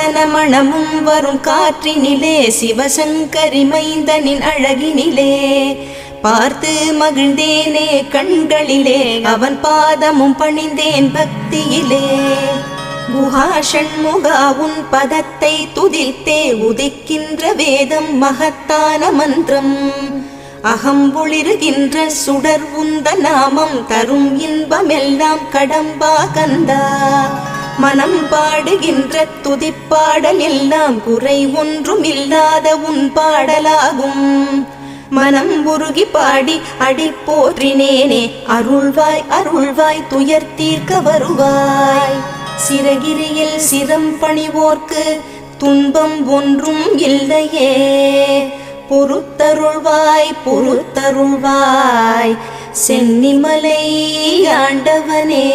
சந்தன மணமும் வரும் காற்றினிலே சிவசங்கரி மைந்தனின் அழகினிலே பார்த்து மகிழ்ந்தேனே கண்களிலே அவன் பாதமும் பணிந்தேன் பக்தியிலே குஹா ஷண்முகா உன் பதத்தை துதித்தே உதிக்கின்ற வேதம் மகத்தான மந்திரம் அகம்பொளிருகின்ற சுடர் உந்த நாமம் தரும் இன்பமெல்லாம் கடம்பா கந்தா மனம் பாடுகின்ற துதிப்பாடல் எல்லாம் குறை ஒன்றும் இல்லாத உன் பாடலாகும் மனம் உருகி பாடி அடி போற்றினேனே அருள்வாய் அருள்வாய் துயர் தீர்க்க வருவாய் சிறகிரியில் சிரம் பணிவோர்க்கு துன்பம் ஒன்றும் இல்லையே பொறுத்தருள்வாய் பொறுத்தருள்வாய் சென்னிமலை ஆண்டவனே.